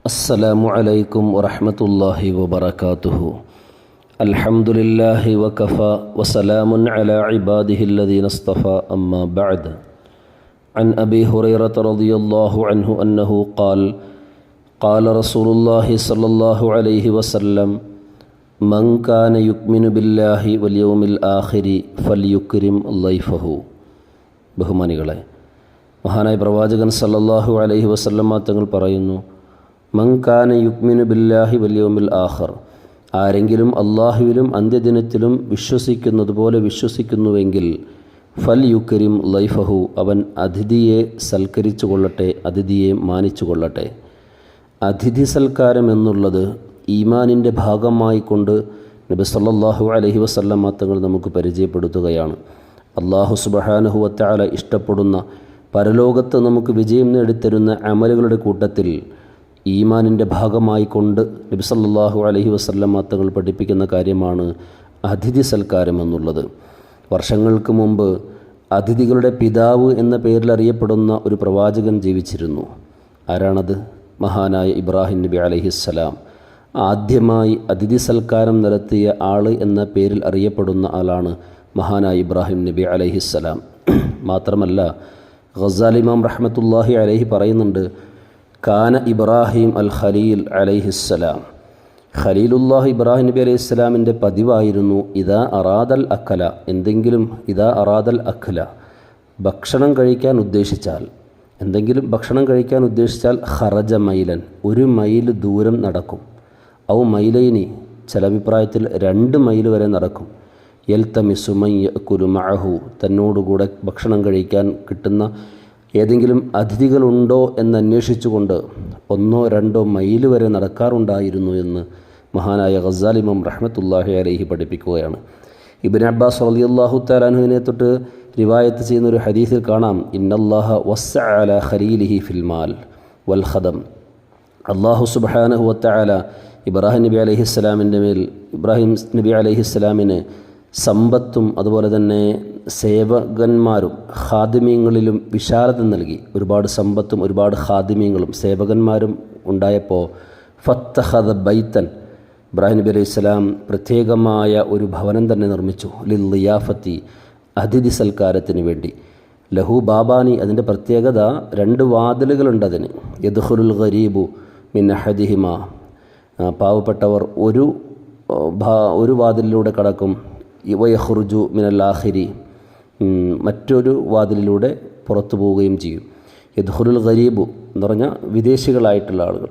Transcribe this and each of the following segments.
അസ്സലാമു അലൈക്കും വറഹ്മത്തുള്ളാഹി വബറകാതുഹു. അൽഹംദുലില്ലാഹി വകഫ വസലാമുൻ അലാ ഇബാദിഹില്ലദീന ഇസ്തഫ അമ്മാ ബഅദ്. അൻ അബീ ഹുറൈറത റളിയല്ലാഹു അൻഹു അന്നഹു ഖാല റസൂലുള്ളാഹി സ്വല്ലല്ലാഹു അലൈഹി വസല്ലം മൻ കാന യുഅ്മിനു ബില്ലാഹി വൽ യൗമിൽ ആഖിരി ഫൽയുക്രിം ളൈഫഹു. ബഹുമാനികളെ, മഹാനായ പ്രവാചകൻ സല്ലല്ലാഹു അലൈഹി വസല്ലം തങ്ങൾ പറയുന്നു, മൻ കാന യുഅ്മിനു ബില്ലാഹി വൽ യൗമിൽ ആഖിർ, ആരെങ്കിലും അള്ളാഹുവിലും അന്ത്യദിനത്തിലും വിശ്വസിക്കുന്നതുപോലെ വിശ്വസിക്കുന്നുവെങ്കിൽ ഫൽ യുക്രിം ലൈഫഹു, അവൻ അതിഥിയെ സൽക്കരിച്ചു കൊള്ളട്ടെ, അതിഥിയെ മാനിച്ചു കൊള്ളട്ടെ. അതിഥി സൽക്കാരം എന്നുള്ളത് ഈമാനിൻ്റെ ഭാഗമായി കൊണ്ട് നബി സല്ലല്ലാഹു അലൈഹി വസല്ലം തങ്ങൾ നമുക്ക് പരിചയപ്പെടുത്തുകയാണ്. അല്ലാഹു സുബ്ഹാനഹു വ തആല ഇഷ്ടപ്പെടുന്ന പരലോകത്ത് നമുക്ക് വിജയം നേടിത്തരുന്ന അമലുകളുടെ കൂട്ടത്തിൽ ഈമാനിൻ്റെ ഭാഗമായി കൊണ്ട് നബി സല്ലല്ലാഹു അലൈഹി വസല്ലം തങ്ങൾ പഠിപ്പിക്കുന്ന കാര്യമാണ് അതിഥി സൽക്കാരം എന്നുള്ളത്. വർഷങ്ങൾക്ക് മുമ്പ് അതിഥികളുടെ പിതാവ് എന്ന പേരിൽ അറിയപ്പെടുന്ന ഒരു പ്രവാചകൻ ജീവിച്ചിരുന്നു. ആരാണത്? മഹാനായ ഇബ്രാഹിം നബി അലൈഹിസ്സലാം. ആദ്യമായി അതിഥി സൽക്കാരം നടത്തിയ ആൾ എന്ന പേരിൽ അറിയപ്പെടുന്ന ആളാണ് മഹാനായ ഇബ്രാഹിം നബി അലൈഹിസ്സലാം. മാത്രമല്ല, ഗസാലി ഇമാം റഹ്മത്തുള്ളാഹി അലൈഹി പറയുന്നുണ്ട്, കാന ഇബ്രാഹിം അൽ ഖലീൽ അലൈഹിസ്സലാം, ഖലീലുല്ലാഹി ഇബ്രാഹിം നബി അലൈഹിസ്സലാമിൻ്റെ പതിവായിരുന്നു ഇദാ അറാദൽ അക്കല, എന്തെങ്കിലും ഇദാ അറാദൽ അക്കല, ഭക്ഷണം കഴിക്കാൻ ഉദ്ദേശിച്ചാൽ, എന്തെങ്കിലും ഭക്ഷണം കഴിക്കാൻ ഉദ്ദേശിച്ചാൽ ഖറജ മൈലൻ, ഒരു മൈൽ ദൂരം നടക്കും. ഔ മൈലൈനി, ചില അഭിപ്രായത്തിൽ 2 മൈൽ വരെ നടക്കും. യൽതമിസു മൻ യഅ്കുലു മഅഹു, തന്നോടുകൂടെ ഭക്ഷണം കഴിക്കാൻ കിട്ടുന്ന ഏതെങ്കിലും അതിഥികളുണ്ടോ എന്നന്വേഷിച്ചുകൊണ്ട് 1-2 മൈൽ വരെ നടക്കാറുണ്ടായിരുന്നു എന്ന് മഹാനായ ഗസാലി ഇമാം റഹ്മത്തുള്ളാഹി അലൈഹി പഠിപ്പിക്കുകയാണ്. ഇബ്നു അബ്ബാസ് റളിയല്ലാഹു തആല അൻഹുവിനെ തൊട്ട് റിവായത്ത് ചെയ്യുന്ന ഒരു ഹദീസിൽ കാണാം, ഇന്നല്ലാഹ വസ്സഅ അലാ ഖലീലിഹി ഫിൽ മാൽ വൽ ഖദം, അല്ലാഹു സുബ്ഹാനഹു വ തആല ഇബ്രാഹിം നബി അലൈഹിസ്സലാമിൻ്റെ മേൽ, ഇബ്രാഹിം നബി അലൈഹിസ്സലാമിന് സമ്പത്തും അതുപോലെ തന്നെ സേവകന്മാരും ഖാദിമീങ്ങളിലും വിശാലത നൽകി. ഒരുപാട് സമ്പത്തും ഒരുപാട് ഖാദിമീങ്ങളും സേവകന്മാരും ഉണ്ടായപ്പോൾ ഫത്തഖദ ബൈത്തൻ, ഇബ്രാഹിം നബി അലൈഹിസ്സലാം പ്രത്യേകമായ ഒരു ഭവനം തന്നെ നിർമ്മിച്ചു. ലിൽ ളിയാഫത്തി, അതിഥി സൽക്കാരത്തിന് വേണ്ടി. ലഹു ബാബാനി, അതിൻ്റെ പ്രത്യേകത 2 വാതിലുകളുണ്ട് അതിന്. യദ്ഖുലുൽ ഗരീബു മിൻ അഹദിഹിമ, പാവപ്പെട്ടവർ ഒരു വാതിലിലൂടെ കടക്കും. വയഖ്റുജു മിനൽ ആഖിരി, മറ്റൊരു വാതിലിലൂടെ പുറത്തു പോവുകയും ചെയ്യും. യദ്ഖുലുൽ ഗരീബു എന്ന് പറഞ്ഞാൽ വിദേശികളായിട്ടുള്ള ആളുകൾ,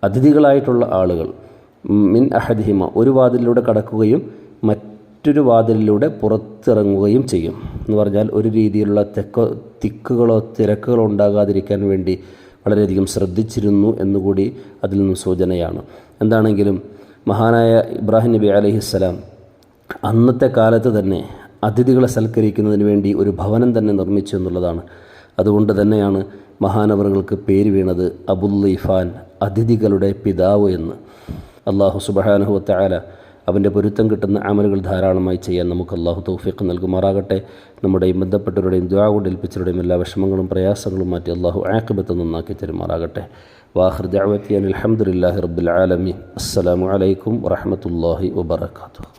അതിഥികളായിട്ടുള്ള ആളുകൾ. മിൻ അഹദിഹിമ, ഒരു വാതിലിലൂടെ കടക്കുകയും മറ്റൊരു വാതിലിലൂടെ പുറത്തിറങ്ങുകയും ചെയ്യും. എന്ന് പറഞ്ഞാൽ ഒരു രീതിയിലുള്ള തിക്കുകളോ തിരക്കുകളോ ഉണ്ടാകാതിരിക്കാൻ വേണ്ടി വളരെയധികം ശ്രദ്ധിച്ചിരുന്നു എന്നുകൂടി അതിൽ നിന്നും സൂചനയാണ്. എന്താണെങ്കിലും മഹാനായ ഇബ്രാഹിം നബി അലൈഹിസ്സലാം അന്നത്തെ കാലത്ത് തന്നെ അതിഥികളെ സൽക്കരിക്കുന്നതിന് വേണ്ടി ഒരു ഭവനം തന്നെ നിർമ്മിച്ചു എന്നുള്ളതാണ്. അതുകൊണ്ട് തന്നെയാണ് മഹാനവറുകൾക്ക് പേര് വീണത് അബുൽ ലൈഫാൻ, അതിഥികളുടെ പിതാവ് എന്ന്. അല്ലാഹു സുബ്ഹാനഹു വ തആല അവൻ്റെ പൊരുത്തം കിട്ടുന്ന അമലുകൾ ധാരാളമായി ചെയ്യാൻ നമുക്ക് അല്ലാഹു തൗഫീഖ് നൽകുമാറാകട്ടെ. നമ്മുടെയും ബന്ധപ്പെട്ടവരുടെയും ദുആ കൊണ്ട് ഏൽപ്പിച്ചവരുടെയും എല്ലാ വിഷമങ്ങളും പ്രയാസങ്ങളും മാറ്റി അല്ലാഹു ആഖിബത്ത് നന്നാക്കി തരുമാറാകട്ടെ. വാഖിർ ദഅവതി അനിൽ ഹംദുലില്ലാഹി റബ്ബിൽ ആലമീൻ. അസ്സലാമു അലൈക്കും വറഹ്മത്തുള്ളാഹി വബറകാതുഹു.